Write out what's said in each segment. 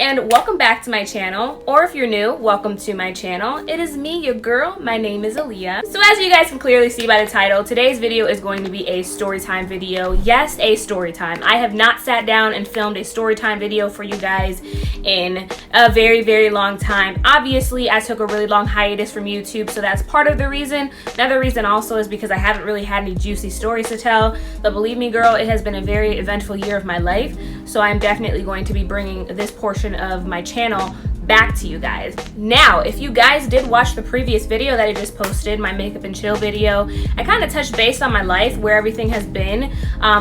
and welcome back to my channel, or if you're new, welcome to my channel. It is me, your girl. My name is Aliyah. So as you guys can clearly see by the title, today's video is going to be a story time video. Yes, a story time. I have not sat down and filmed a story time video for you guys in a very long time. Obviously, I took a really long hiatus from YouTube, so that's part of the reason. Another reason also is because I haven't really had any juicy stories to tell, but believe me, girl, it has been a very eventful year of my life, so I'm definitely going to be bringing this portion of my channel back to you guys. Now, if you guys did watch the previous video that I just posted, my makeup and chill video, I kind of touched base on my life, where everything has been,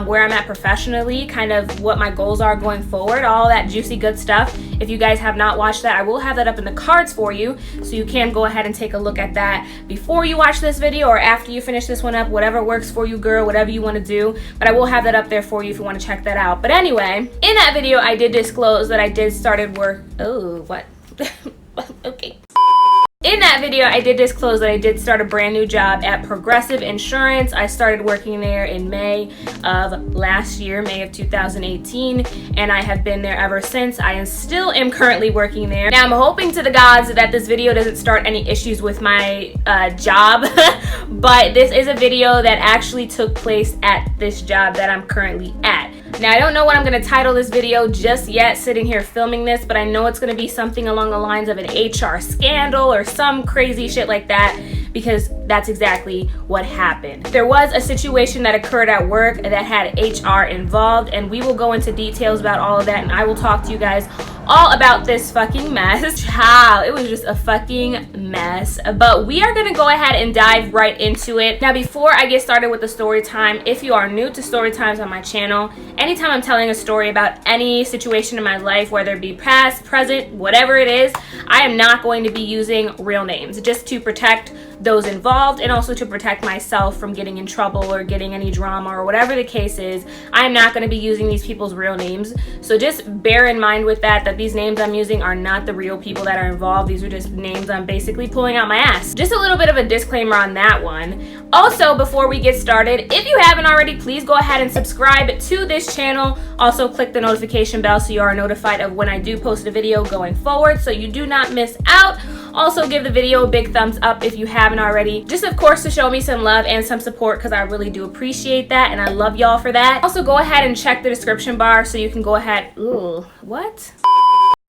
where I'm at professionally, kind of what my goals are going forward, all that juicy good stuff. If you guys have not watched that, I will have that up in the cards for you, so you can go ahead and take a look at that before you watch this video or after you finish this one up, whatever works for you, girl, whatever you want to do. But I will have that up there for you if you want to check that out. But anyway, in that video, I did disclose that I did started work. Oh, what? Okay. In that video, I did disclose that I did start a brand new job at Progressive Insurance. I started working there in May of last year, May of 2018, and I have been there ever since. I still am currently working there. Now, I'm hoping to the gods that this video doesn't start any issues with my job, but this is a video that actually took place at this job that I'm currently at. Now, I don't know what I'm going to title this video just yet, sitting here filming this, but I know it's going to be something along the lines of an HR scandal or some crazy shit like that, because that's exactly what happened. There was a situation that occurred at work that had HR involved, and we will go into details about all of that, and I will talk to you guys all about this fucking mess. Child, it was just a fucking mess. But we are gonna go ahead and dive right into it. Now, before I get started with the story time, if you are new to story times on my channel, anytime I'm telling a story about any situation in my life, whether it be past, present, whatever it is, I am not going to be using real names, just to protect those involved and also to protect myself from getting in trouble or getting any drama or whatever the case is. I'm not going to be using these people's real names, so just bear in mind with that these names I'm using are not the real people that are involved. These are just names I'm basically pulling out my ass. Just a little bit of a disclaimer on that one. Also, before we get started, if you haven't already, please go ahead and subscribe to this channel. Also, click the notification bell so you are notified of when I do post a video going forward, so you do not miss out. Also, give the video a big thumbs up if you haven't already, just of course to show me some love and some support, because I really do appreciate that and I love y'all for that. Also, go ahead and check the description bar so you can go ahead. Ooh, what?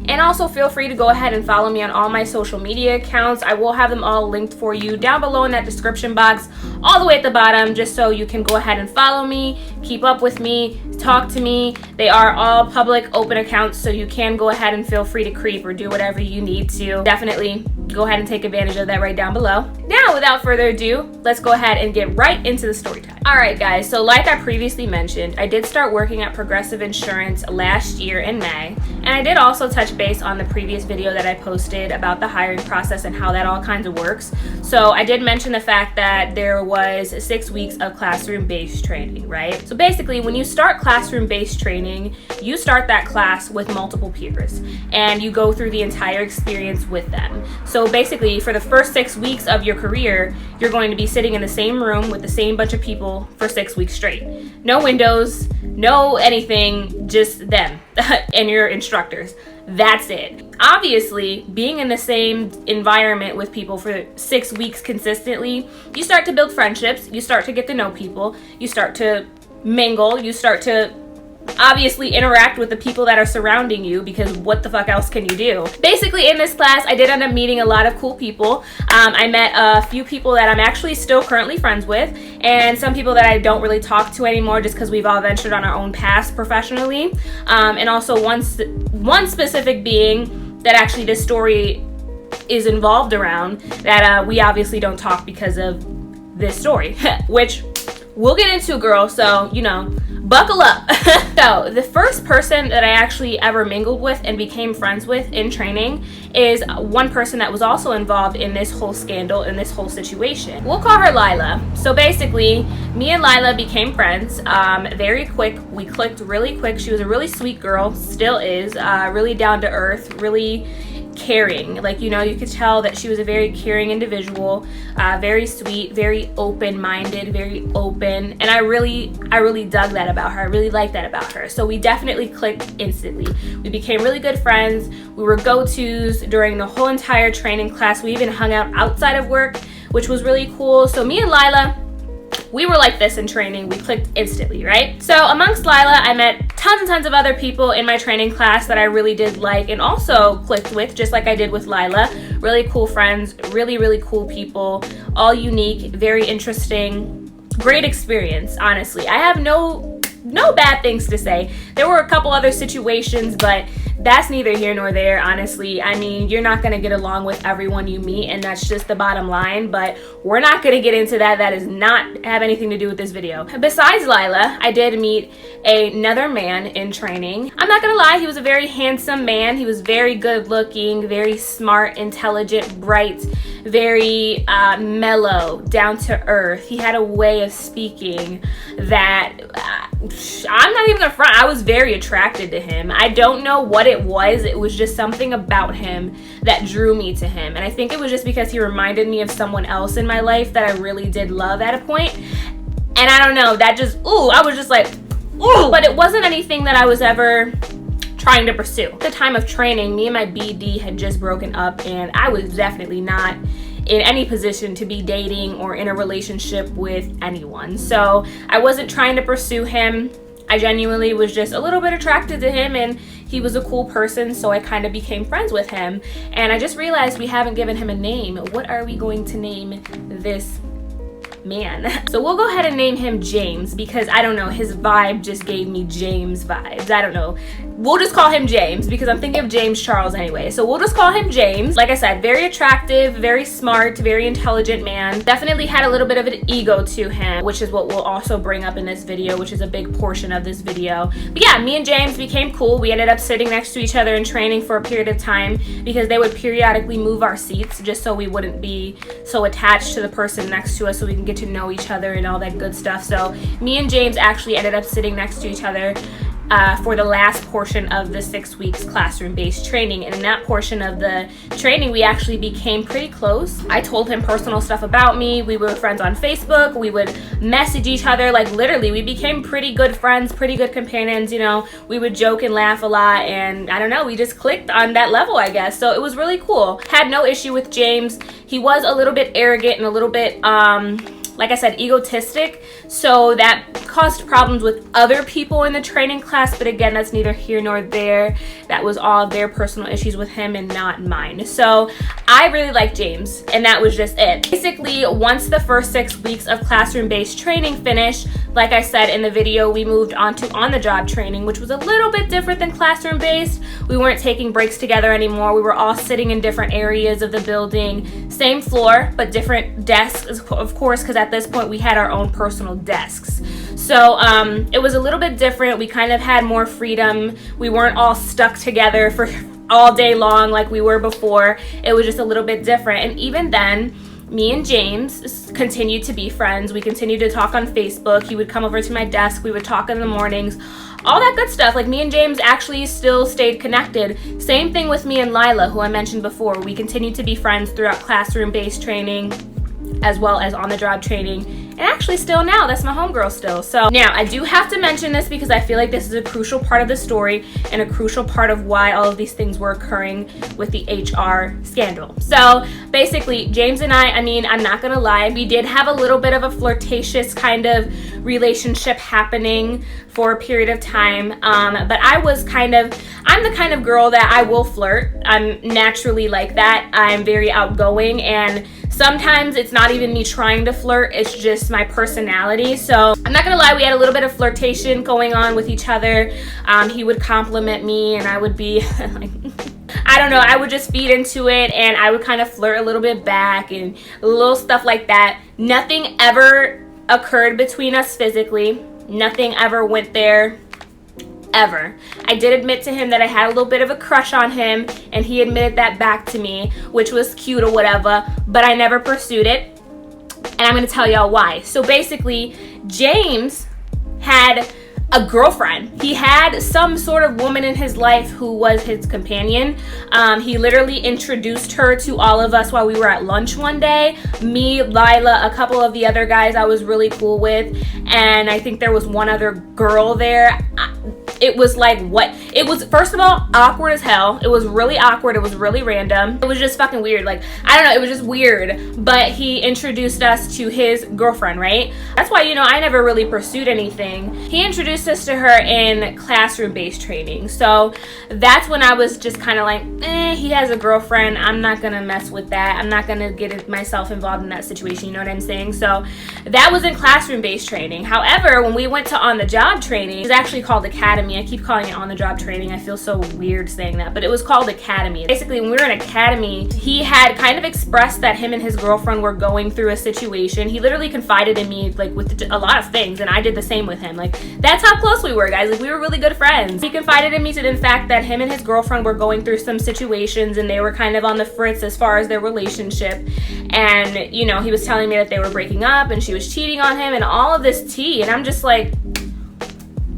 And also feel free to go ahead and follow me on all my social media accounts. I will have them all linked for you down below in that description box, all the way at the bottom, just so you can go ahead and follow me, keep up with me, talk to me. They are all public, open accounts, so you can go ahead and feel free to creep or do whatever you need to. Definitely go ahead and take advantage of that right down below. Now, without further ado, let's go ahead and get right into the story time. All right, guys, so like I previously mentioned, I did start working at Progressive Insurance last year in May, and I did also touch base on the previous video that I posted about the hiring process and how that all kinds of works. So I did mention the fact that there was 6 weeks of classroom-based training, right? So basically, when you start classroom-based training, you start that class with multiple peers, and you go through the entire experience with them. So basically, for the first 6 weeks of your career, you're going to be sitting in the same room with the same bunch of people for 6 weeks straight. No windows, no anything, just them and your instructors. That's it. Obviously, being in the same environment with people for 6 weeks consistently, you start to build friendships, you start to get to know people, you start to mingle, you start to obviously interact with the people that are surrounding you, because what the fuck else can you do? Basically, in this class, I did end up meeting a lot of cool people. I met a few people that I'm actually still currently friends with, and some people that I don't really talk to anymore just because we've all ventured on our own paths professionally. And also one specific being that actually this story is involved around, that we obviously don't talk because of this story, which we'll get into, girl, so, you know, buckle up. So, the first person that I actually ever mingled with and became friends with in training is one person that was also involved in this whole scandal, in this whole situation. We'll call her Lila. So basically, me and Lila became friends very quick. We clicked really quick. She was a really sweet girl, still is, really down to earth, really caring. Like, you know, you could tell that she was a very caring individual, very sweet, very open-minded, very open, and I really dug that about her. I really liked that about her. So we definitely clicked instantly. We became really good friends. We were go-tos during the whole entire training class. We even hung out outside of work, which was really cool. So me and Lila, we were like this in training. We clicked instantly, right? So amongst Lila, I met tons and tons of other people in my training class that I really did like and also clicked with, just like I did with Lila. Really cool friends, really cool people, all unique, very interesting, great experience, honestly. I have no bad things to say. There were a couple other situations, but that's neither here nor there, honestly. I mean, you're not gonna get along with everyone you meet, and that's just the bottom line, but we're not gonna get into that. That does not have anything to do with this video. Besides Lila, I did meet another man in training. I'm not gonna lie, he was a very handsome man. He was very good looking, very smart, intelligent, bright, very mellow, down to earth. He had a way of speaking that I'm not even gonna front, I was very attracted to him. I don't know what it was. It was just something about him that drew me to him. And I think it was just because he reminded me of someone else in my life that I really did love at a point. And I don't know, that just, I was just like, ooh. But it wasn't anything that I was ever trying to pursue. At the time of training, me and my BD had just broken up, and I was definitely not in any position to be dating or in a relationship with anyone. So I wasn't trying to pursue him. I genuinely was just a little bit attracted to him, and he was a cool person, so I kind of became friends with him. And I just realized we haven't given him a name. What are we going to name this man? So we'll go ahead and name him James, because I don't know, his vibe just gave me James vibes. I don't know. We'll just call him James because I'm thinking of James Charles anyway. So we'll just call him James. Like I said, very attractive, very smart, very intelligent man. Definitely had a little bit of an ego to him, which is what we'll also bring up in this video, which is a big portion of this video. But yeah, me and James became cool. We ended up sitting next to each other in training for a period of time because they would periodically move our seats just so we wouldn't be so attached to the person next to us, so we can get to know each other and all that good stuff. So me and James actually ended up sitting next to each other for the last portion of the 6 weeks classroom-based training. And in that portion of the training, we actually became pretty close. I told him personal stuff about me. We were friends on Facebook. We would message each other. Like, literally, we became pretty good friends, pretty good companions, you know. We would joke and laugh a lot, and I don't know, we just clicked on that level, I guess. So it was really cool. Had no issue with James. He was a little bit arrogant and a little bit, like I said, egotistic, so that caused problems with other people in the training class, but again, that's neither here nor there. That was all their personal issues with him and not mine. So I really liked James, and that was just it. Basically, once the first 6 weeks of classroom-based training finished, like I said in the video, we moved on to on-the-job training, which was a little bit different than classroom-based. We weren't taking breaks together anymore. We were all sitting in different areas of the building, same floor, but different desks, of course, because at this point we had our own personal desks. So it was a little bit different. We kind of had more freedom. We weren't all stuck together for all day long like we were before. It was just a little bit different. And even then, me and James continued to be friends. We continued to talk on Facebook. He would come over to my desk. We would talk in the mornings. All that good stuff. Like, me and James actually still stayed connected. Same thing with me and Lila, who I mentioned before. We continued to be friends throughout classroom-based training as well as on-the-job training, and actually still now, that's my homegirl still. So now I do have to mention this because I feel like this is a crucial part of the story and a crucial part of why all of these things were occurring with the HR scandal. So basically, James and I mean, I'm not gonna lie, we did have a little bit of a flirtatious kind of relationship happening for a period of time, but I'm the kind of girl that I will flirt. I'm naturally like that. I'm very outgoing, and sometimes it's not even me trying to flirt, it's just my personality. So I'm not gonna lie, we had a little bit of flirtation going on with each other. He would compliment me, and I would be like, I don't know, I would just feed into it, and I would kind of flirt a little bit back and little stuff like that. Nothing ever occurred between us physically. Nothing ever went there, ever. I did admit to him that I had a little bit of a crush on him, and he admitted that back to me, which was cute or whatever, but I never pursued it, and I'm gonna tell y'all why. So basically, James had a girlfriend. He had some sort of woman in his life who was his companion. He literally introduced her to all of us while we were at lunch one day. Me, Lila, a couple of the other guys I was really cool with, and I think there was one other girl there. It was like, what? It was, first of all, awkward as hell. It was really awkward. It was really random. It was just fucking weird. Like, I don't know, it was just weird. But he introduced us to his girlfriend, right? That's why, you know, I never really pursued anything. He introduced us to her in classroom-based training. So that's when I was just kind of like, he has a girlfriend. I'm not gonna mess with that. I'm not gonna get myself involved in that situation. You know what I'm saying? So that was in classroom-based training. However, when we went to on-the-job training, it's actually called Academy. I keep calling it on-the-job training. I feel so weird saying that, but it was called Academy. Basically, when we were in Academy, he had kind of expressed that him and his girlfriend were going through a situation. He literally confided in me, like, with a lot of things, and I did the same with him. Like, that's how close we were, guys. Like, we were really good friends. He confided in me to the fact that him and his girlfriend were going through some situations, and they were kind of on the fritz as far as their relationship. And, you know, he was telling me that they were breaking up, and she was cheating on him, and all of this tea, and I'm just like,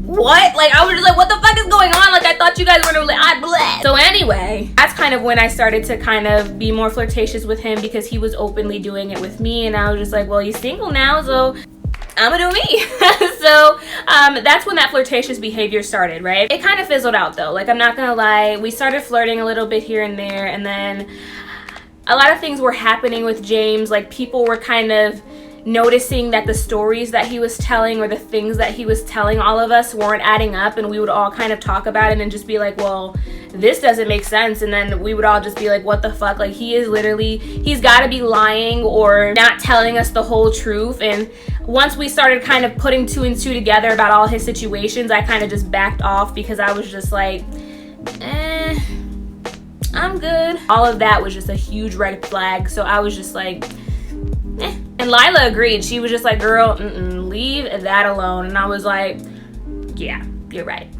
what? Like, I was just like, what the fuck is going on? Like, I thought you guys were gonna bleh. So anyway, that's kind of when I started to kind of be more flirtatious with him, because he was openly doing it with me, and I was just like, well, he's single now, so I'm gonna do me. So that's when that flirtatious behavior started, right? It kind of fizzled out though. Like, I'm not gonna lie, we started flirting a little bit here and there, and then a lot of things were happening with James. Like, people were kind of noticing that the stories that he was telling, or the things that he was telling all of us, weren't adding up, and we would all kind of talk about it and just be like, well, this doesn't make sense. And then we would all just be like, what the fuck? Like, he's got to be lying or not telling us the whole truth. And once we started kind of putting two and two together about all his situations, I kind of just backed off, because I was just like, I'm good. All of that was just a huge red flag. So I was just like, And Lila agreed. She was just like, girl, leave that alone. And I was like, yeah, you're right.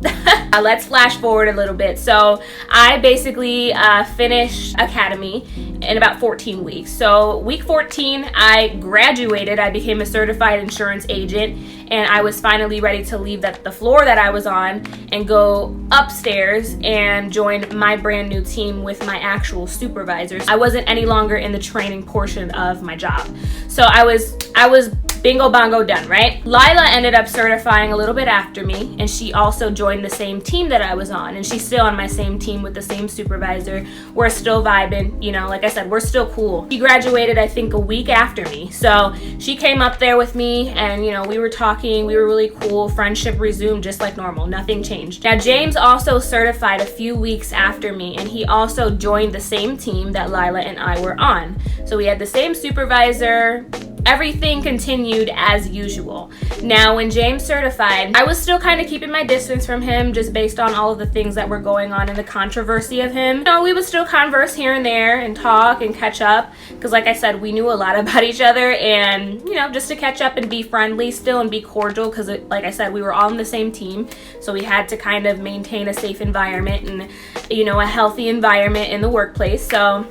Let's flash forward a little bit. So I basically finished Academy in about 14 weeks. So week 14, I graduated. I became a certified insurance agent, and I was finally ready to leave the floor that I was on and go upstairs and join my brand new team with my actual supervisors. I wasn't any longer in the training portion of my job. So I was bingo bongo done, right? Lila ended up certifying a little bit after me, and she also joined the same team that I was on, and she's still on my same team with the same supervisor. We're still vibing, you know, like I said, we're still cool. She graduated, I think, a week after me. So she came up there with me, and, you know, we were talking, we were really cool. Friendship resumed just like normal. Nothing changed. Now, James also certified a few weeks after me, and he also joined the same team that Lila and I were on. So we had the same supervisor. Everything continued as usual. Now, when James certified, I was still kind of keeping my distance from him, just based on all of the things that were going on in the controversy of him. You know, we would still converse here and there and talk and catch up, because like I said, we knew a lot about each other, and, you know, just to catch up and be friendly still and be cordial, because like I said, we were all on the same team, so we had to kind of maintain a safe environment and, you know, a healthy environment in the workplace. So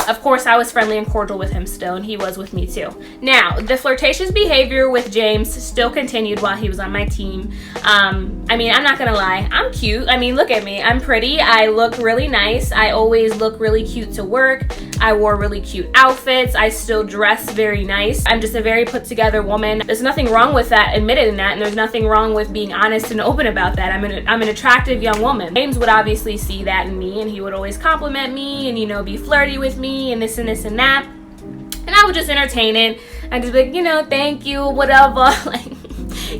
of course, I was friendly and cordial with him still, and he was with me too. Now, the flirtatious behavior with James still continued while he was on my team. I mean, I'm not gonna lie, I'm cute. I mean, look at me, I'm pretty, I look really nice, I always look really cute to work, I wore really cute outfits, I still dress very nice. I'm just a very put together woman. There's nothing wrong with that, admitting that, and there's nothing wrong with being honest and open about that. I'm an attractive young woman. James would obviously see that in me, and he would always compliment me and, you know, be flirty with me and this and this and that. And I would just entertain it. I'd just be like, you know, thank you, whatever. Like,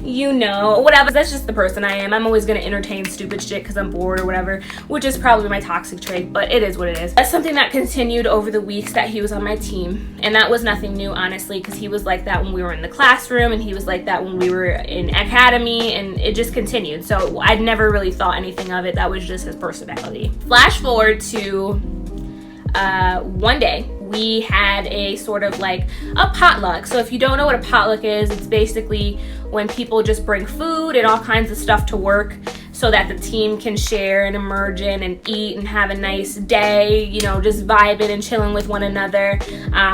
you know, whatever. That's just the person I am. I'm always gonna entertain stupid shit because I'm bored or whatever, which is probably my toxic trait, but it is what it is. That's something that continued over the weeks that he was on my team, and that was nothing new, honestly, because he was like that when we were in the classroom, and he was like that when we were in academy, and it just continued. So I'd never really thought anything of it. That was just his personality. Flash forward to one day. We had a sort of like a potluck. So if you don't know what a potluck is, it's basically when people just bring food and all kinds of stuff to work. so that the team can share and emerge in and eat and have a nice day, you know, just vibing and chilling with one another,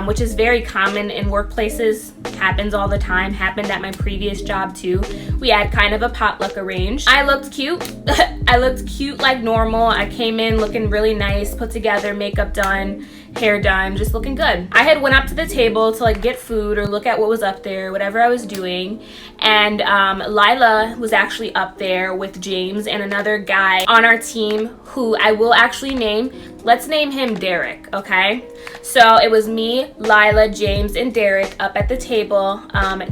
which is very common in workplaces. Happens all the time. Happened at my previous job too. We had kind of a potluck arranged. I looked cute. I looked cute like normal. I came in looking really nice, put together, makeup done, hair done, just looking good. I had went up to the table to like get food or look at what was up there, whatever I was doing, and Lila was actually up there with James and another guy on our team who I will actually name. Let's name him Derek, okay? So it was me, Lila, James, and Derek up at the table.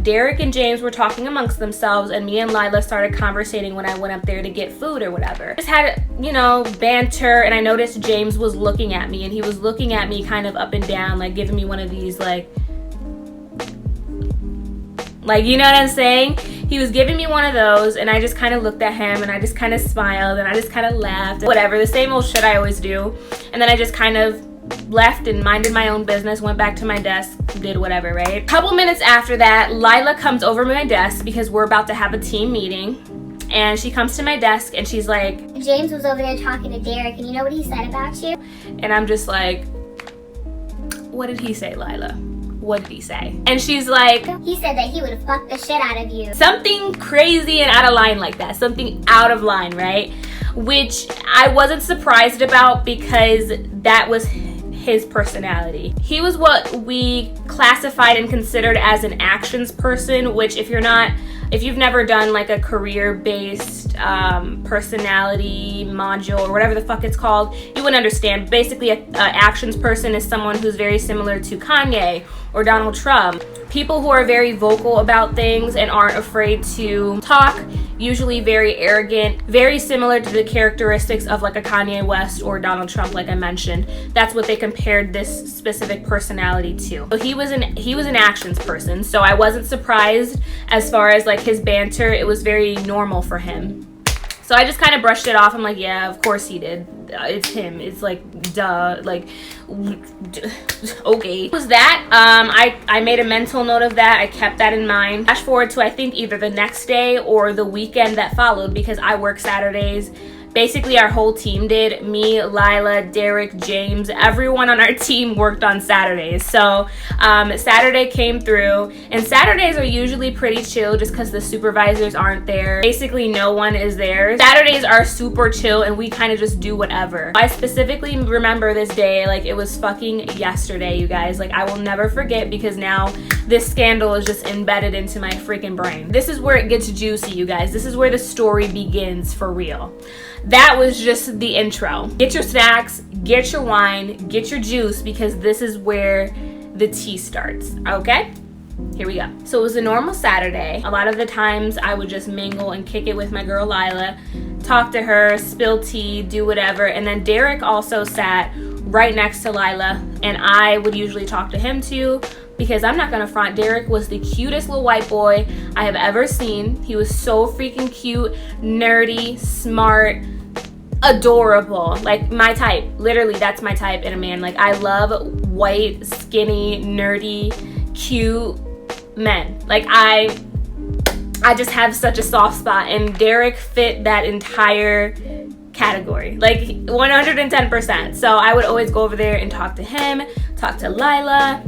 Derek and James were talking amongst themselves, and me and Lila started conversating when I went up there to get food or whatever. Just had, you know, banter, and I noticed James was looking at me, and he was looking at me kind of up and down, like giving me one of these, like, you know what I'm saying? He was giving me one of those, and I just kind of looked at him, and I just kind of smiled, and I just kind of laughed. Whatever, the same old shit I always do. And then I just kind of left and minded my own business, went back to my desk, did whatever, right? A couple minutes after that, Lila comes over to my desk because we're about to have a team meeting. And she comes to my desk, and she's like, James was over there talking to Derek, and you know what he said about you? And I'm just like, what did he say, Lila? What did he say? And she's like, he said that he would have fucked the shit out of you. Something crazy and out of line like that. Something out of line, right? Which I wasn't surprised about because that was his personality. He was what we classified and considered as an actions person, which if you've never done like a career-based personality module or whatever the fuck it's called, you wouldn't understand. Basically, an actions person is someone who's very similar to Kanye or Donald Trump. People who are very vocal about things and aren't afraid to talk, usually very arrogant, very similar to the characteristics of like a Kanye West or Donald Trump, like I mentioned. That's what they compared this specific personality to. So he was an actions person, so I wasn't surprised as far as like his banter. It was very normal for him. So I just kind of brushed it off. I'm like, yeah, of course he did. It's him. It's like, duh. Like, okay. Was that? I made a mental note of that. I kept that in mind. Flash forward to I think either the next day or the weekend that followed, because I work Saturdays. Basically, our whole team did. Me, Lila, Derek, James, everyone on our team worked on Saturdays. So Saturday came through, and Saturdays are usually pretty chill just because the supervisors aren't there. Basically, no one is there. Saturdays are super chill, and we kind of just do whatever. I specifically remember this day like it was fucking yesterday, you guys. Like, I will never forget because now this scandal is just embedded into my freaking brain. This is where it gets juicy, you guys. This is where the story begins for real. That was just the intro. Get your snacks, get your wine, get your juice, because this is where the tea starts, okay? Here we go. So it was a normal Saturday. A lot of the times I would just mingle and kick it with my girl Lila, talk to her, spill tea, do whatever. And then Derek also sat right next to Lila, and I would usually talk to him too, because I'm not gonna front, Derek was the cutest little white boy I have ever seen. He was so freaking cute, nerdy, smart, adorable, like my type. Literally, that's my type in a man. Like, I love white, skinny, nerdy, cute men. Like, I just have such a soft spot, and Derek fit that entire category, like 110%. So I would always go over there and talk to him, talk to Lila,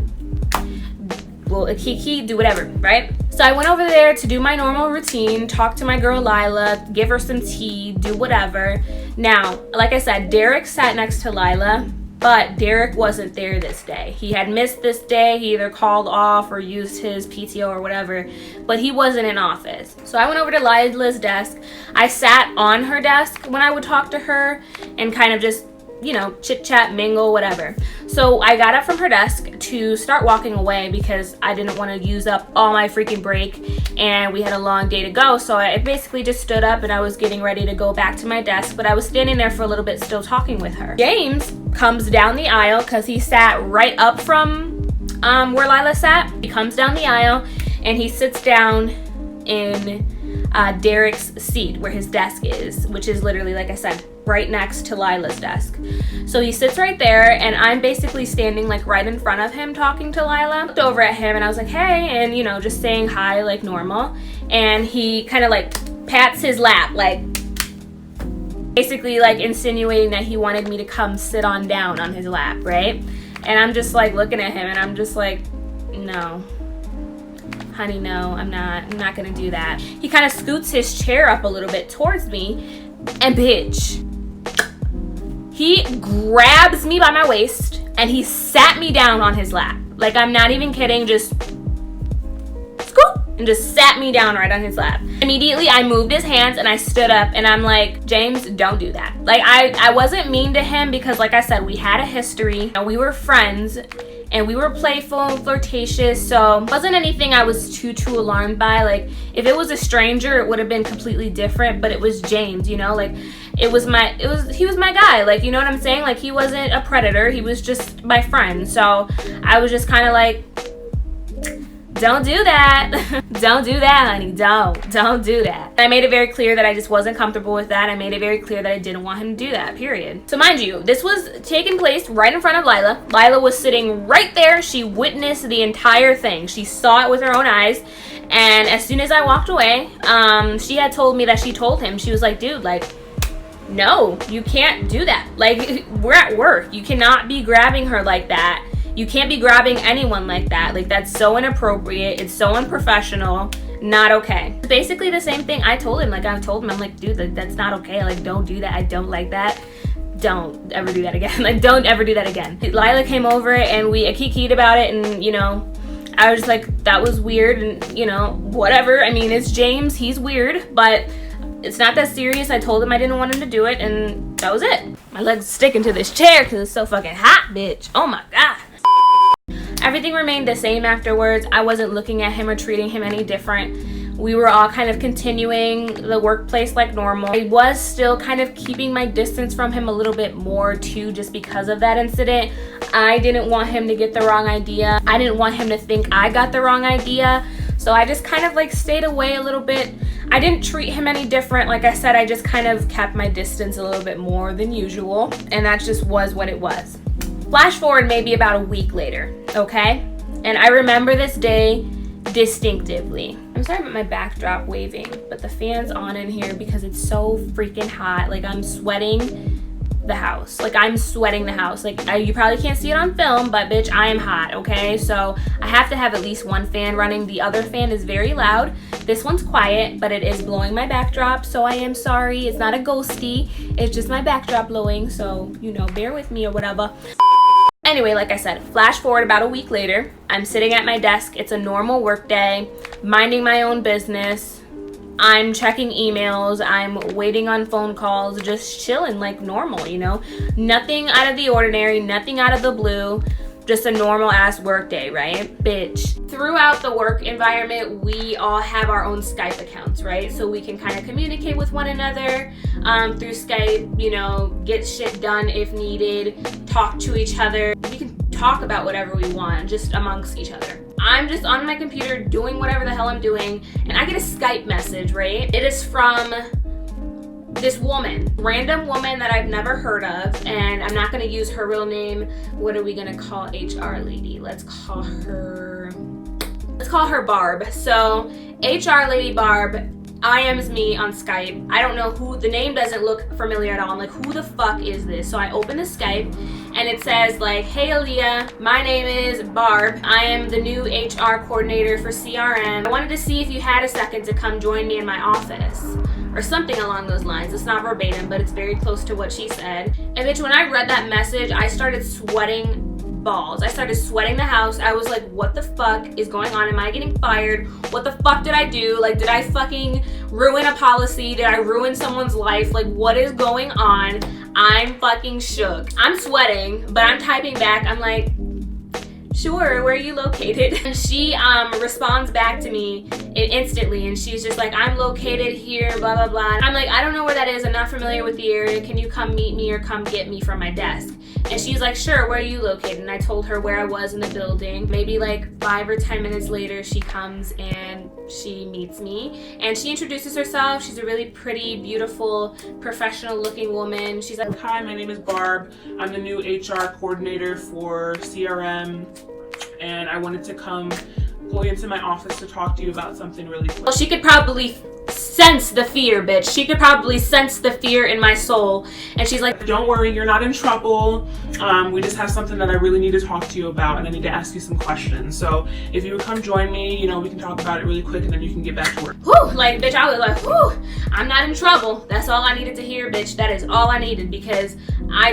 well, a kiki, do whatever, right? So I went over there to do my normal routine, talk to my girl Lila, give her some tea, do whatever. Now, like I said, Derek sat next to Lila, but Derek wasn't there this day. He had missed this day. He either called off or used his PTO or whatever, but he wasn't in office. So I went over to Lila's desk. I sat on her desk when I would talk to her and kind of just, you know, chit chat, mingle, whatever. So I got up from her desk to start walking away because I didn't want to use up all my freaking break, and we had a long day to go. So I basically just stood up and I was getting ready to go back to my desk, but I was standing there for a little bit still talking with her. James comes down the aisle because he sat right up from where Lila sat. He comes down the aisle and he sits down in Derek's seat where his desk is, which is literally, like I said, right next to Lila's desk. So he sits right there, and I'm basically standing like right in front of him talking to Lila. I looked over at him and I was like, hey, and you know, just saying hi like normal. And he kind of like pats his lap, like, basically like insinuating that he wanted me to come sit on down on his lap, right? And I'm just like looking at him and I'm just like, no, honey, no, I'm not gonna do that. He kind of scoots his chair up a little bit towards me, and bitch, he grabs me by my waist and he sat me down on his lap. Like, I'm not even kidding, just scoop, and just sat me down right on his lap. Immediately, I moved his hands and I stood up and I'm like, James, don't do that. Like, I wasn't mean to him because, like I said, we had a history. We were friends and we were playful and flirtatious, so it wasn't anything I was too alarmed by. Like, if it was a stranger, it would have been completely different, but it was James, you know? Like, he was my guy, like, you know what I'm saying? Like, he wasn't a predator, he was just my friend. So I was just kind of like, don't do that. Don't do that, honey. Don't do that. I made it very clear that I just wasn't comfortable with that. I made it very clear that I didn't want him to do that, period. So mind you, this was taking place right in front of Lila. Lila was sitting right there. She witnessed the entire thing. She saw it with her own eyes. And as soon as I walked away, she had told me that she told him. She was like, dude, like, no, you can't do that. Like, we're at work. You cannot be grabbing her like that. You can't be grabbing anyone like that. Like, that's so inappropriate. It's so unprofessional. Not okay. Basically the same thing I told him. Like, I told him, I'm like, dude, that's not okay. Like, don't do that. I don't like that. Don't ever do that again. Like, don't ever do that again. Lila came over and we kikied about it, and, you know, I was just like, that was weird, and, you know, whatever. I mean, it's James. He's weird, but it's not that serious. I told him I didn't want him to do it, and that was it. My legs sticking to this chair because it's so fucking hot, bitch. Oh my God. Everything remained the same afterwards. I wasn't looking at him or treating him any different. We were all kind of continuing the workplace like normal. I was still kind of keeping my distance from him a little bit more too, just because of that incident. I didn't want him to get the wrong idea. I didn't want him to think I got the wrong idea. So I just kind of like stayed away a little bit. I didn't treat him any different. Like I said, I just kind of kept my distance a little bit more than usual. And that just was what it was. Flash forward maybe about a week later, okay? And I remember this day distinctively. I'm sorry about my backdrop waving, but the fan's on in here because it's so freaking hot. Like, I'm sweating the house. Like, I'm sweating the house. Like, you probably can't see it on film, but bitch, I am hot, okay? So I have to have at least one fan running. The other fan is very loud. This one's quiet, but it is blowing my backdrop, so I am sorry. It's not a ghosty. It's just my backdrop blowing, so, you know, bear with me or whatever. Anyway, like I said, flash forward about a week later. I'm sitting at my desk. It's a normal work day, minding my own business. I'm checking emails. I'm waiting on phone calls, just chilling like normal, you know? Nothing out of the ordinary, nothing out of the blue. Just a normal ass work day, right? Bitch. Throughout the work environment, we all have our own Skype accounts, right? So we can kind of communicate with one another through Skype, you know, get shit done if needed, talk to each other. We can talk about whatever we want just amongst each other. I'm just on my computer doing whatever the hell I'm doing, and I get a Skype message, right? It is from this woman, random woman that I've never heard of, and I'm not gonna use her real name. What are we gonna call HR lady? Let's call her Barb. So HR lady Barb IMs me on Skype. I don't know who, the name doesn't look familiar at all. I'm like, who the fuck is this? So I open the Skype and it says like, hey Aliyah, my name is Barb. I am the new HR coordinator for CRM. I wanted to see if you had a second to come join me in my office. Or something along those lines. It's not verbatim, but it's very close to what she said. And bitch, when I read that message, I started sweating balls. I started sweating the house. I was like, what the fuck is going on? Am I getting fired? What the fuck did I do? Like, did I fucking ruin a policy? Did I ruin someone's life? Like, what is going on? I'm fucking shook. I'm sweating, but I'm typing back. I'm like, sure, where are you located? And she responds back to me instantly, and she's just like, I'm located here, blah blah blah. I'm like, I don't know where that is, I'm not familiar with the area, can you come meet me or come get me from my desk? And she's like, sure, where are you located? And I told her where I was in the building. Maybe like 5 or 10 minutes later, she comes and she meets me and she introduces herself. She's a really pretty, beautiful, professional looking woman. She's like, hi, my name is Barb. I'm the new HR coordinator for CRM, and I wanted to come into my office to talk to you about something really quick. Well, she could probably sense the fear, bitch. She could probably sense the fear in my soul. And she's like, don't worry, you're not in trouble. We just have something that I really need to talk to you about, and I need to ask you some questions. So if you would come join me, you know, we can talk about it really quick, and then you can get back to work. whew, like, bitch, I was like, whew, I'm not in trouble. That's all I needed to hear, bitch. That is all I needed, because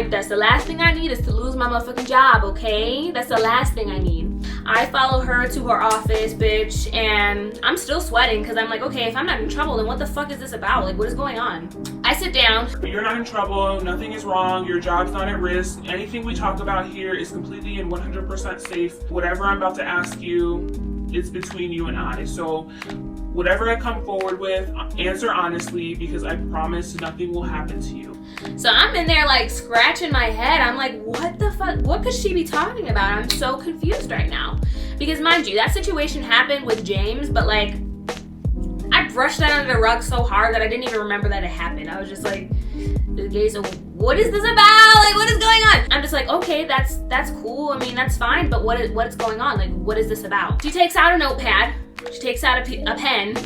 that's the last thing I need is to lose my motherfucking job, okay? That's the last thing I need. I follow her to her office, bitch, and I'm still sweating because I'm like, okay, if I'm not in trouble, then what the fuck is this about? Like, what is going on? I sit down. You're not in trouble. Nothing is wrong. Your job's not at risk. Anything we talk about here is completely and 100% safe. Whatever I'm about to ask you, it's between you and I. So whatever I come forward with, answer honestly, because I promise nothing will happen to you. So I'm in there like scratching my head. I'm like, what the fuck? What could she be talking about? I'm so confused right now. Because mind you, that situation happened with James, but like, I brushed that under the rug so hard that I didn't even remember that it happened. I was just like, okay, so what is this about? Like, what is going on? I'm just like, okay, that's cool. I mean, that's fine, but what is going on? Like, what is this about? She takes out a notepad. She takes out a pen.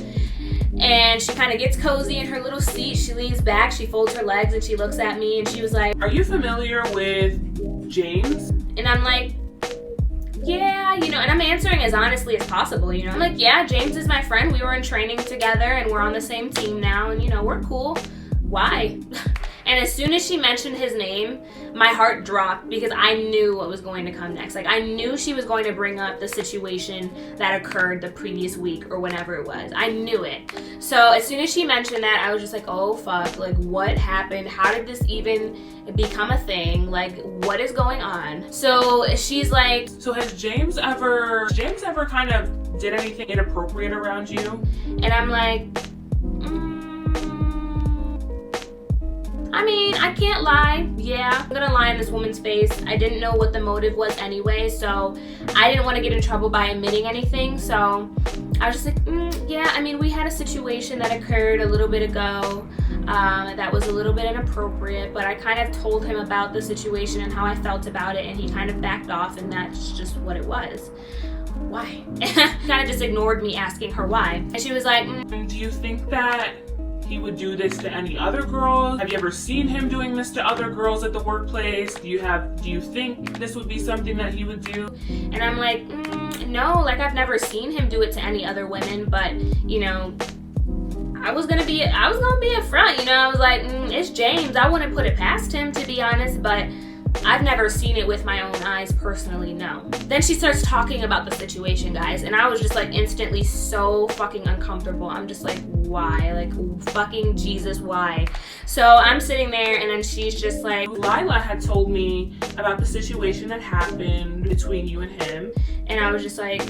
And she kind of gets cozy in her little seat. She leans back, she folds her legs, and she looks at me, and she was like, are you familiar with James? And I'm like, yeah, you know, and I'm answering as honestly as possible, you know. I'm like, yeah, James is my friend. We were in training together, and we're on the same team now, and, you know, we're cool. Why? And as soon as she mentioned his name, my heart dropped because I knew what was going to come next. Like, I knew she was going to bring up the situation that occurred the previous week or whenever it was. I knew it. So as soon as she mentioned that, I was just like, oh, fuck. Like, what happened? How did this even become a thing? Like, what is going on? So she's like... So has James ever kind of did anything inappropriate around you? And I'm like... I mean, I can't lie. Yeah, I'm gonna lie in this woman's face. I didn't know what the motive was anyway, so I didn't want to get in trouble by admitting anything. So I was just like, yeah, I mean, we had a situation that occurred a little bit ago that was a little bit inappropriate, but I kind of told him about the situation and how I felt about it, and he kind of backed off, and that's just what it was. Why? Kind of just ignored me asking her why. And she was like, Do you think that he would do this to any other girls? Have you ever seen him doing this to other girls at the workplace? Do you think this would be something that he would do? And I'm like, no, like I've never seen him do it to any other women, but you know, I was gonna be upfront, you know. I was like, it's James. I wouldn't put it past him, to be honest, but I've never seen it with my own eyes personally, no. Then she starts talking about the situation, guys, and I was just like instantly so fucking uncomfortable. I'm just like, why? Like, fucking Jesus, why? So I'm sitting there, and then she's just like, Lila had told me about the situation that happened between you and him. And I was just like,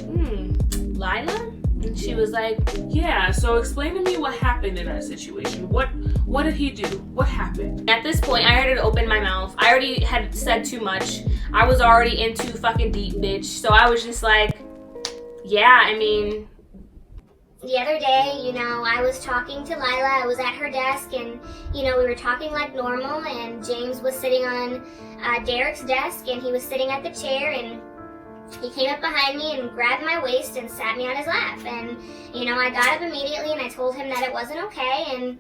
Lila? And she was like, yeah, so explain to me what happened in that situation. What did he do? What happened? At this point, I already opened my mouth. I already had said too much. I was already in too fucking deep, bitch. So I was just like, yeah, I mean... The other day, you know, I was talking to Lila. I was at her desk, and, you know, we were talking like normal, and James was sitting on Derek's desk, and he was sitting at the chair, and he came up behind me and grabbed my waist and sat me on his lap. And, you know, I got up immediately, and I told him that it wasn't okay, and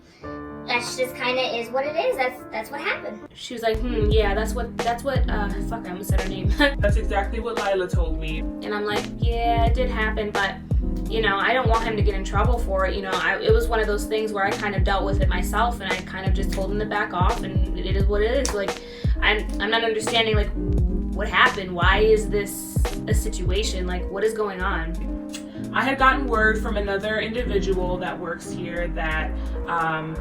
that's just kind of is what it is. That's what happened. She was like, yeah, that's what, fuck, I almost said her name. That's exactly what Lila told me. And I'm like, yeah, it did happen, but, you know, I don't want him to get in trouble for it. You know, it was one of those things where I kind of dealt with it myself, and I kind of just told him to back off, and it is what it is. Like, I'm not understanding, like, what happened? Why is this a situation? Like, what is going on? I had gotten word from another individual that works here that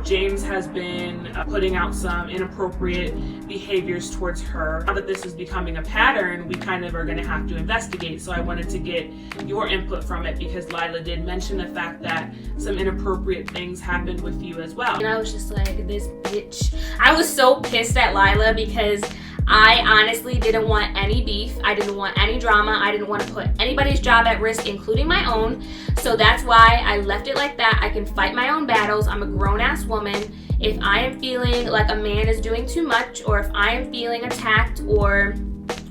James has been putting out some inappropriate behaviors towards her. Now that this is becoming a pattern, we kind of are going to have to investigate. So I wanted to get your input from it, because Lila did mention the fact that some inappropriate things happened with you as well. And I was just like, this bitch. I was so pissed at Lila because I honestly didn't want any beef. I didn't want any drama. I didn't want to put anybody's job at risk, including my own. So that's why I left it like that. I can fight my own battles. I'm a grown-ass woman. If I am feeling like a man is doing too much, or if I am feeling attacked or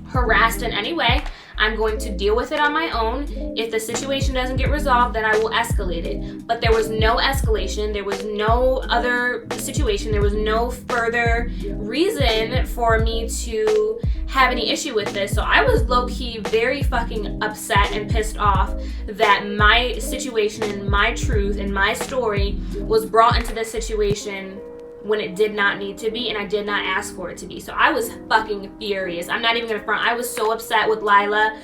harassed in any way, I'm going to deal with it on my own. If the situation doesn't get resolved, then I will escalate it. But there was no escalation. There was no other situation. There was no further reason for me to have any issue with this. So I was low-key very fucking upset and pissed off that my situation and my truth and my story was brought into this situation when it did not need to be, and I did not ask for it to be. So I was fucking furious. I'm not even gonna front. I was so upset with Lila,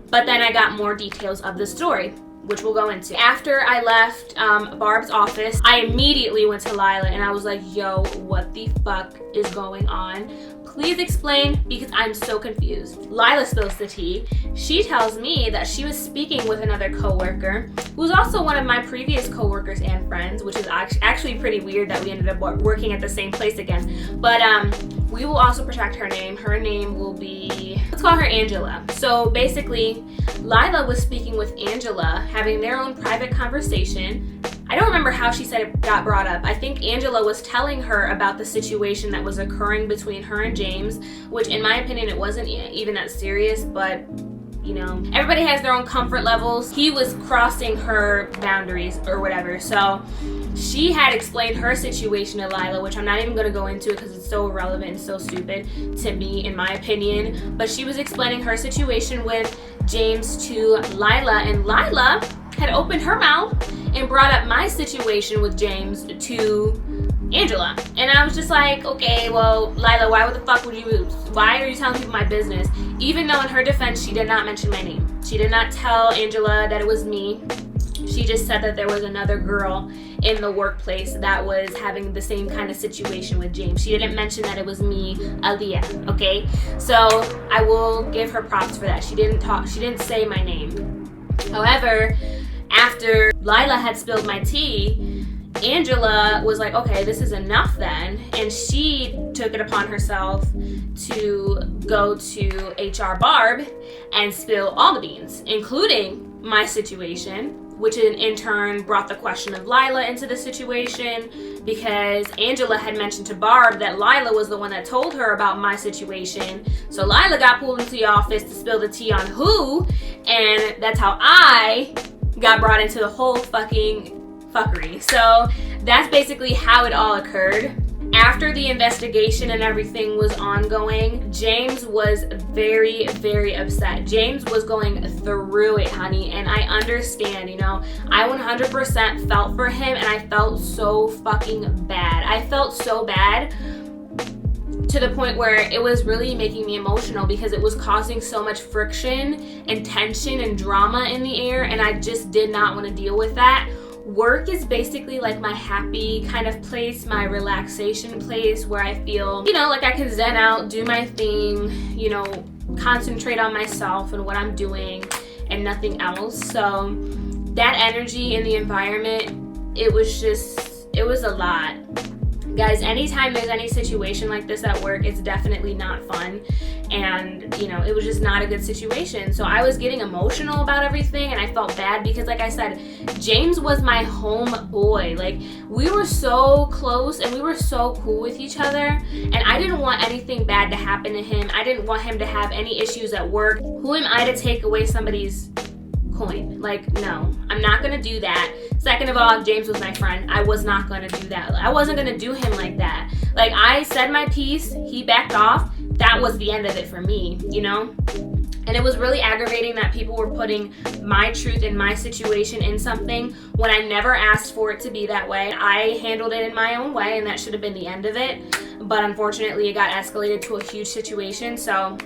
but then I got more details of the story, which we'll go into. After I left Barb's office, I immediately went to Lila and I was like, yo, what the fuck is going on? Please explain, because I'm so confused. Lila spills the tea. She tells me that she was speaking with another coworker, who's also one of my previous coworkers and friends, which is actually pretty weird that we ended up working at the same place again. But we will also protect her name. Her name will be, let's call her Angela. So basically, Lila was speaking with Angela, having their own private conversation. I don't remember how she said it got brought up. I think Angela was telling her about the situation that was occurring between her and James, which in my opinion, it wasn't even that serious, but you know, everybody has their own comfort levels. He was crossing her boundaries or whatever. So she had explained her situation to Lila, which I'm not even gonna go into it because it's so irrelevant and so stupid to me, in my opinion. But she was explaining her situation with James to Lila, and Lila had opened her mouth and brought up my situation with James to Angela. And I was just like, okay, well, Lila, why are you telling people my business? Even though in her defense, she did not mention my name. She did not tell Angela that it was me. She just said that there was another girl in the workplace that was having the same kind of situation with James. She didn't mention that it was me, Aliyah, okay? So I will give her props for that. She didn't say my name. However, after Lila had spilled my tea, Angela was like, okay, this is enough then. And she took it upon herself to go to HR Barb and spill all the beans, including my situation, which in turn brought the question of Lila into the situation, because Angela had mentioned to Barb that Lila was the one that told her about my situation. So Lila got pulled into the office to spill the tea on who, and that's how I got brought into the whole fucking fuckery. So that's basically how it all occurred. After the investigation and everything was ongoing, James was very, very upset. James was going through it, honey, and I understand, you know. I 100% felt for him, and I felt so fucking bad. I felt so bad to the point where it was really making me emotional, because it was causing so much friction and tension and drama in the air, and I just did not want to deal with that. Work is basically like my happy kind of place, my relaxation place, where I feel, you know, like I can zen out, do my thing, you know, concentrate on myself and what I'm doing and nothing else. So that energy in the environment, it was a lot. Guys, anytime there's any situation like this at work, it's definitely not fun. And, you know, it was just not a good situation. So I was getting emotional about everything, and I felt bad because, like I said, James was my homeboy. Like, we were so close and we were so cool with each other, and I didn't want anything bad to happen to him. I didn't want him to have any issues at work. Who am I to take away somebody's coin? Like, no, I'm not gonna do that. Second of all, James was my friend. I was not gonna do that. I wasn't gonna do him like that. Like, I said my piece, he backed off. That was the end of it for me, you know? And it was really aggravating that people were putting my truth and my situation in something when I never asked for it to be that way. I handled it in my own way, and that should have been the end of it. But unfortunately, it got escalated to a huge situation. So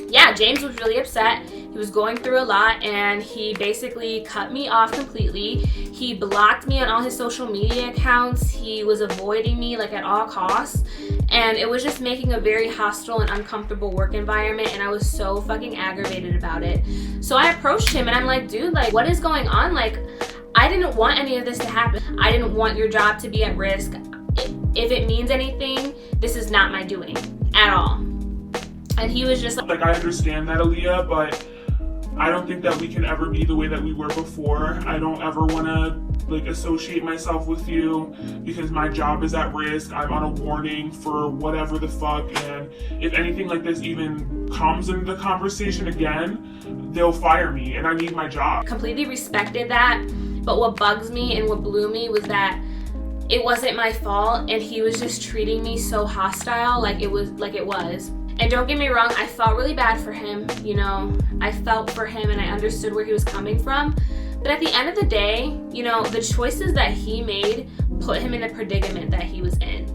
yeah, James was really upset. He was going through a lot, and he basically cut me off completely. He blocked me on all his social media accounts. He was avoiding me like at all costs, and it was just making a very hostile and uncomfortable work environment, and I was so fucking aggravated about it. So I approached him and I'm like, dude, like, what is going on? Like, I didn't want any of this to happen. I didn't want your job to be at risk. If it means anything, this is not my doing at all. And he was just like, I understand that, Aliyah, but I don't think that we can ever be the way that we were before. I don't ever want to like associate myself with you because my job is at risk. I'm on a warning for whatever the fuck, and if anything like this even comes into the conversation again, they'll fire me and I need my job. Completely respected that, but what bugs me and what blew me was that it wasn't my fault and he was just treating me so hostile, like it was. And don't get me wrong, I felt really bad for him, you know, I felt for him and I understood where he was coming from. But at the end of the day, you know, the choices that he made put him in the predicament that he was in.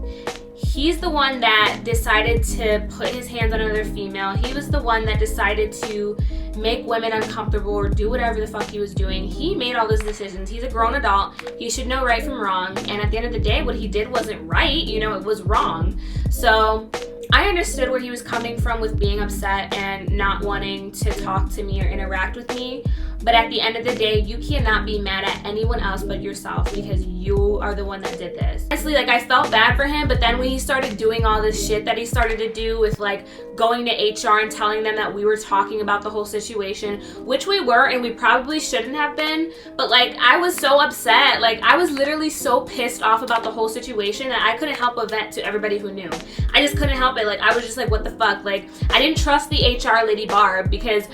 He's the one that decided to put his hands on another female. He was the one that decided to make women uncomfortable or do whatever the fuck he was doing. He made all those decisions. He's a grown adult. He should know right from wrong. And at the end of the day, what he did wasn't right. You know, it was wrong. So I understood where he was coming from with being upset and not wanting to talk to me or interact with me. But at the end of the day, you cannot be mad at anyone else but yourself because you are the one that did this. Honestly, like, I felt bad for him, but then when he started doing all this shit that he started to do with like going to HR and telling them that we were talking about the whole situation, which we were and we probably shouldn't have been, but like I was so upset. Like I was literally so pissed off about the whole situation that I couldn't help but vent to everybody who knew. I just couldn't help it. Like I was just like, what the fuck? Like I didn't trust the HR lady Barb because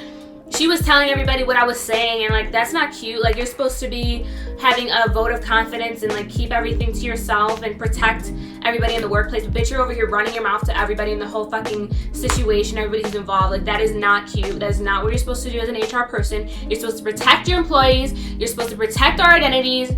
she was telling everybody what I was saying, and like that's not cute. Like you're supposed to be having a vote of confidence and like keep everything to yourself and protect everybody in the workplace. But bitch, you're over here running your mouth to everybody in the whole fucking situation, everybody who's involved. Like that is not cute. That is not what you're supposed to do as an HR person. You're supposed to protect your employees. You're supposed to protect our identities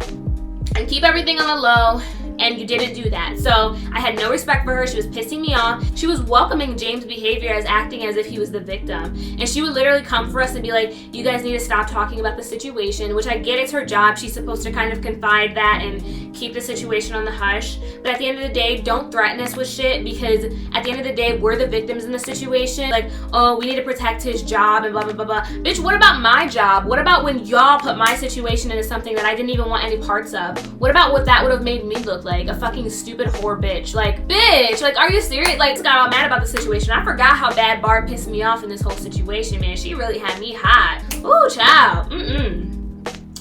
and keep everything on the low. And you didn't do that. So I had no respect for her. She was pissing me off. She was welcoming James' behavior as acting as if he was the victim. And she would literally come for us and be like, you guys need to stop talking about the situation, which I get it's her job. She's supposed to kind of confide that and keep the situation on the hush. But at the end of the day, don't threaten us with shit because at the end of the day, we're the victims in the situation. Like, oh, we need to protect his job and blah, blah, blah, blah. Bitch, what about my job? What about when y'all put my situation into something that I didn't even want any parts of? What about what that would have made me look like? A fucking stupid whore bitch. Like, bitch, like, are you serious? Like, got all mad about the situation. I forgot how bad Barb pissed me off in this whole situation, man. She really had me hot. Ooh, child.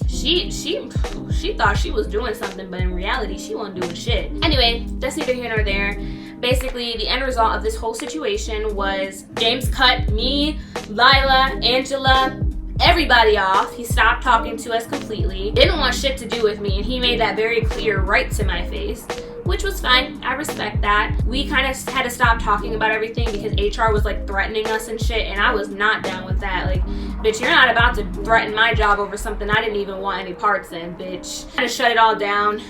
She thought she was doing something, but in reality, she wasn't doing shit. Anyway, that's neither here nor there. Basically, the end result of this whole situation was James cut me, Lila, Angela, everybody off. He stopped talking to us completely. Didn't want shit to do with me, and he made that very clear right to my face, which was fine. I respect that. We kind of had to stop talking about everything because HR was like threatening us and shit, and I was not down with that. Like, bitch, you're not about to threaten my job over something I didn't even want any parts in, bitch. Kind of shut it all down.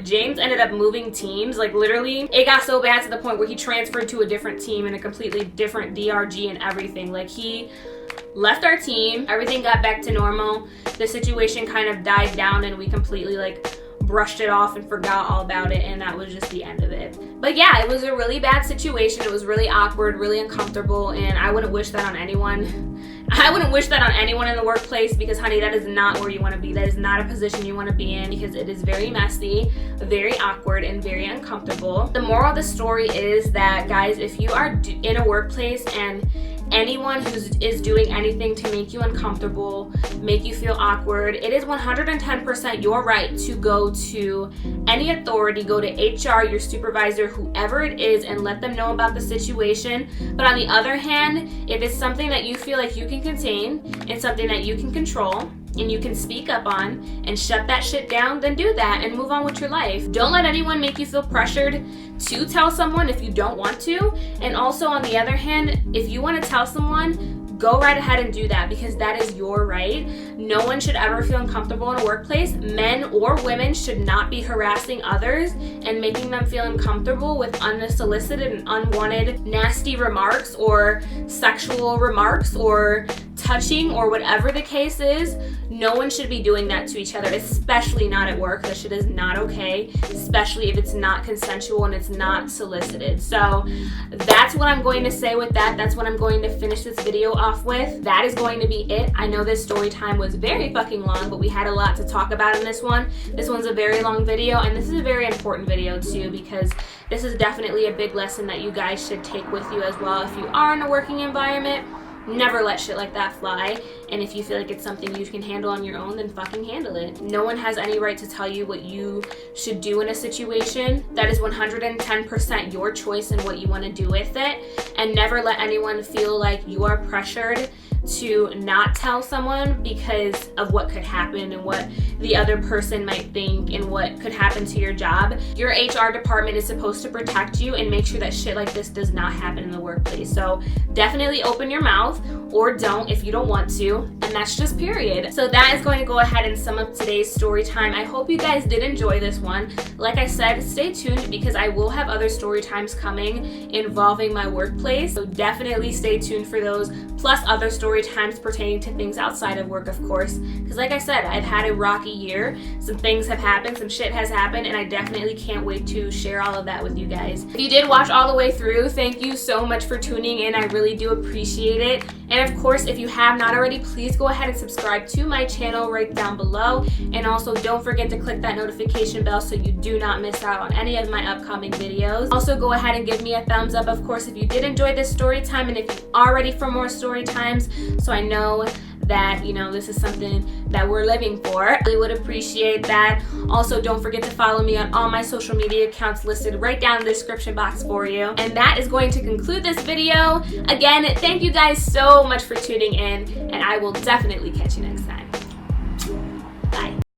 James ended up moving teams. Like, literally, it got so bad to the point where he transferred to a different team and a completely different DRG and everything. Like, he left our team. Everything got back to normal. The situation kind of died down and we completely like brushed it off and forgot all about it, and that was just the end of it. But yeah, it was a really bad situation. It was really awkward, really uncomfortable, and I wouldn't wish that on anyone. I wouldn't wish that on anyone in the workplace because, honey, that is not where you want to be. That is not a position you want to be in because it is very messy, very awkward, and very uncomfortable. The moral of the story is that, guys, if you are in a workplace and anyone who is doing anything to make you uncomfortable, make you feel awkward, it is 110% your right to go to any authority, go to HR, your supervisor, whoever it is, and let them know about the situation. But on the other hand, if it's something that you feel like you can contain and something that you can control and you can speak up on and shut that shit down, then do that and move on with your life. Don't let anyone make you feel pressured to tell someone if you don't want to. And also, on the other hand, if you want to tell someone, go right ahead and do that because that is your right. No one should ever feel uncomfortable in a workplace. Men or women should not be harassing others and making them feel uncomfortable with unsolicited and unwanted nasty remarks or sexual remarks or touching or whatever the case is. No one should be doing that to each other, especially not at work. That shit is not okay, especially if it's not consensual and it's not solicited. So that's what I'm going to say with that. That's what I'm going to finish this video off with. That is going to be it. I know this story time was very fucking long, but we had a lot to talk about in this one. This one's a very long video, and this is a very important video too because this is definitely a big lesson that you guys should take with you as well if you are in a working environment. Never let shit like that fly. And if you feel like it's something you can handle on your own, then fucking handle it. No one has any right to tell you what you should do in a situation. That is 110% your choice and what you want to do with it. And never let anyone feel like you are pressured to not tell someone because of what could happen and what the other person might think and what could happen to your job. Your HR department is supposed to protect you and make sure that shit like this does not happen in the workplace. So definitely open your mouth, or don't if you don't want to, and that's just period. So that is going to go ahead and sum up today's story time. I hope you guys did enjoy this one. Like I said, stay tuned because I will have other story times coming involving my workplace. So definitely stay tuned for those, plus other story times pertaining to things outside of work, of course, because like I said, I've had a rocky year. Some things have happened, some shit has happened, and I definitely can't wait to share all of that with you guys. If you did watch all the way through, thank you so much for tuning in. I really do appreciate it. And of course, if you have not already, please go ahead and subscribe to my channel right down below, and also don't forget to click that notification bell so you do not miss out on any of my upcoming videos. Also, go ahead and give me a thumbs up, of course, if you did enjoy this story time, and if you are ready for more story times, so I know that, you know, this is something that we're living for. I really would appreciate that. Also, don't forget to follow me on all my social media accounts listed right down in the description box for you. And that is going to conclude this video. Again, thank you guys so much for tuning in, and I will definitely catch you next time.